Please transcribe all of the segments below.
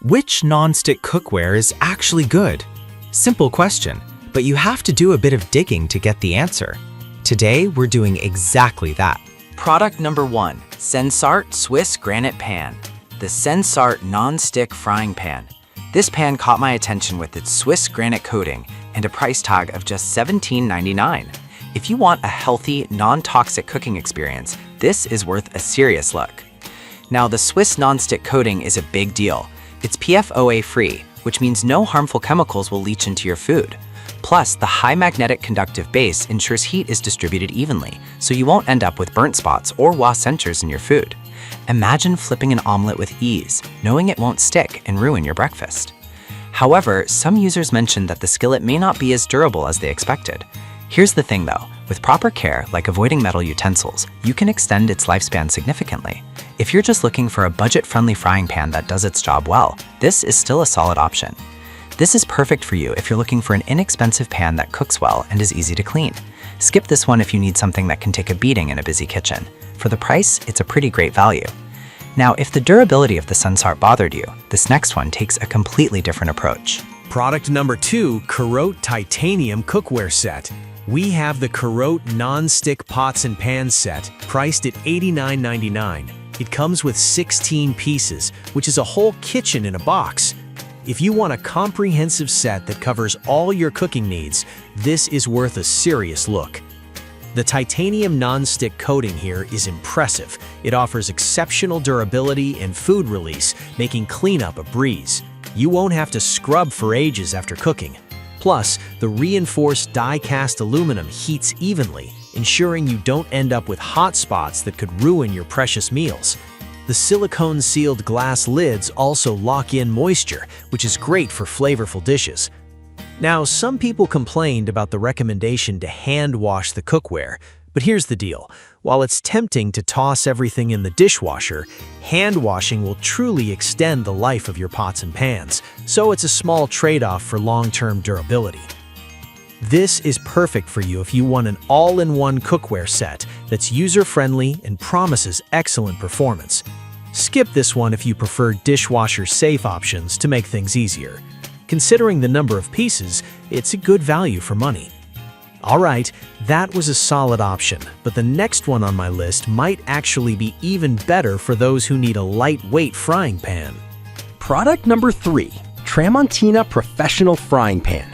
Which non-stick cookware is actually good? Simple question, but you have to do a bit of digging to get the answer. Today, we're doing exactly that. Product number 1, Sensart Swiss Granite Pan. The Sensart non-stick frying pan. This pan caught my attention with its Swiss granite coating and a price tag of just $17.99. If you want a healthy, non-toxic cooking experience, this is worth a serious look. Now, the Swiss non-stick coating is a big deal. It's PFOA-free, which means no harmful chemicals will leach into your food. Plus, the high magnetic conductive base ensures heat is distributed evenly, so you won't end up with burnt spots or raw centers in your food. Imagine flipping an omelet with ease, knowing it won't stick and ruin your breakfast. However, some users mentioned that the skillet may not be as durable as they expected. Here's the thing though, with proper care, like avoiding metal utensils, you can extend its lifespan significantly. If you're just looking for a budget-friendly frying pan that does its job well, this is still a solid option. This is perfect for you if you're looking for an inexpensive pan that cooks well and is easy to clean. Skip this one if you need something that can take a beating in a busy kitchen. For the price, it's a pretty great value. Now, if the durability of the Sensart bothered you, this next one takes a completely different approach. Product number 2, Carotte Titanium Cookware Set. We have the Carotte non-stick pots and pans set, priced at $89.99. It comes with 16 pieces, which is a whole kitchen in a box. If you want a comprehensive set that covers all your cooking needs, this is worth a serious look. The titanium non-stick coating here is impressive. It offers exceptional durability and food release, making cleanup a breeze. You won't have to scrub for ages after cooking. Plus, the reinforced die-cast aluminum heats evenly, ensuring you don't end up with hot spots that could ruin your precious meals. The silicone-sealed glass lids also lock in moisture, which is great for flavorful dishes. Now, some people complained about the recommendation to hand wash the cookware, but here's the deal. While it's tempting to toss everything in the dishwasher, hand washing will truly extend the life of your pots and pans, so it's a small trade-off for long-term durability. This is perfect for you if you want an all-in-one cookware set that's user-friendly and promises excellent performance. Skip this one if you prefer dishwasher-safe options to make things easier. Considering the number of pieces, it's a good value for money. Alright, that was a solid option, but the next one on my list might actually be even better for those who need a lightweight frying pan. Product number 3, Tramontina Professional Frying Pan.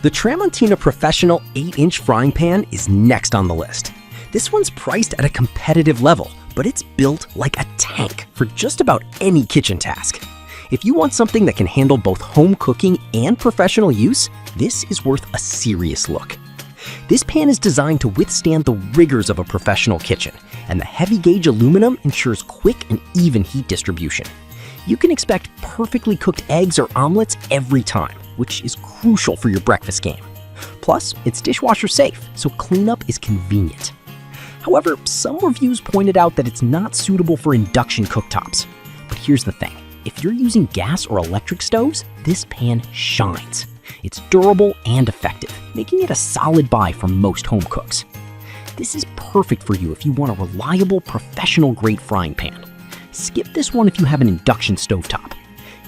The Tramontina Professional 8-inch frying pan is next on the list. This one's priced at a competitive level, but it's built like a tank for just about any kitchen task. If you want something that can handle both home cooking and professional use, this is worth a serious look. This pan is designed to withstand the rigors of a professional kitchen, and the heavy-gauge aluminum ensures quick and even heat distribution. You can expect perfectly cooked eggs or omelets every time, which is crucial for your breakfast game. Plus, it's dishwasher safe, so cleanup is convenient. However, some reviews pointed out that it's not suitable for induction cooktops. But here's the thing. If you're using gas or electric stoves, this pan shines. It's durable and effective, making it a solid buy for most home cooks. This is perfect for you if you want a reliable, professional-grade frying pan. Skip this one if you have an induction stovetop.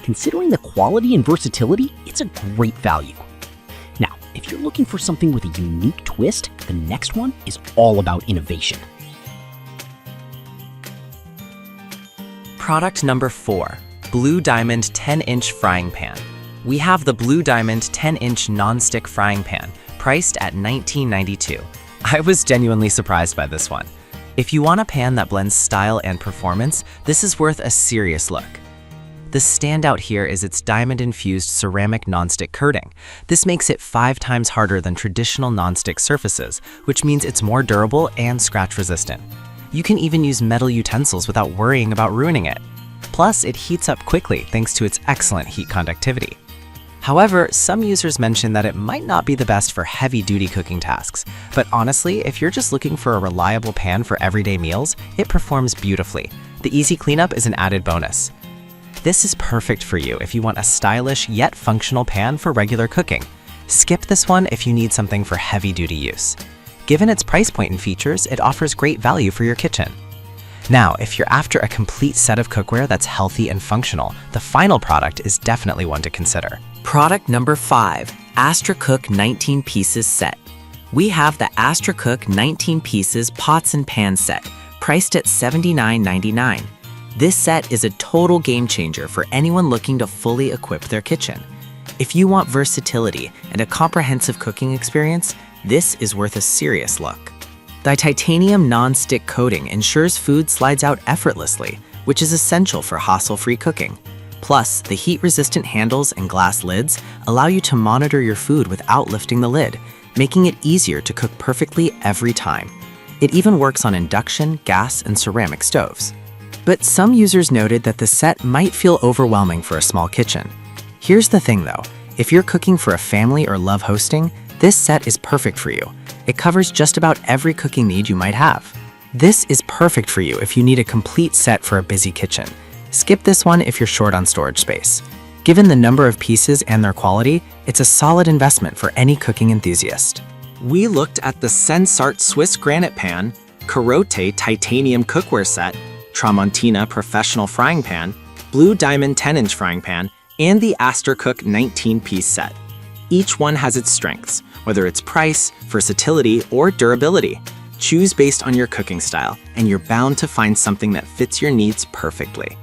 Considering the quality and versatility, it's a great value. Now, if you're looking for something with a unique twist, the next one is all about innovation. Product number 4, Blue Diamond 10-inch frying pan. We have the Blue Diamond 10-inch non-stick frying pan, priced at $19.92. I was genuinely surprised by this one. If you want a pan that blends style and performance, this is worth a serious look. The standout here is its diamond-infused ceramic nonstick coating. This makes it 5 times harder than traditional nonstick surfaces, which means it's more durable and scratch-resistant. You can even use metal utensils without worrying about ruining it. Plus, it heats up quickly thanks to its excellent heat conductivity. However, some users mention that it might not be the best for heavy-duty cooking tasks, but honestly, if you're just looking for a reliable pan for everyday meals, it performs beautifully. The easy cleanup is an added bonus. This is perfect for you if you want a stylish yet functional pan for regular cooking. Skip this one if you need something for heavy-duty use. Given its price point and features, it offers great value for your kitchen. Now, if you're after a complete set of cookware that's healthy and functional, the final product is definitely one to consider. Product number 5, Astra Cook 19 Pieces Set. We have the Astra Cook 19 Pieces Pots and Pans Set, priced at $79.99. This set is a total game changer for anyone looking to fully equip their kitchen. If you want versatility and a comprehensive cooking experience, this is worth a serious look. The titanium non-stick coating ensures food slides out effortlessly, which is essential for hassle-free cooking. Plus, the heat-resistant handles and glass lids allow you to monitor your food without lifting the lid, making it easier to cook perfectly every time. It even works on induction, gas, and ceramic stoves. But some users noted that the set might feel overwhelming for a small kitchen. Here's the thing though, if you're cooking for a family or love hosting, this set is perfect for you. It covers just about every cooking need you might have. This is perfect for you if you need a complete set for a busy kitchen. Skip this one if you're short on storage space. Given the number of pieces and their quality, it's a solid investment for any cooking enthusiast. We looked at the Sensart Swiss Granite Pan, Carote Titanium Cookware Set, Tramontina Professional Frying Pan, Blue Diamond 10-inch Frying Pan, and the Astra Cook 19-piece set. Each one has its strengths, whether it's price, versatility, or durability. Choose based on your cooking style, and you're bound to find something that fits your needs perfectly.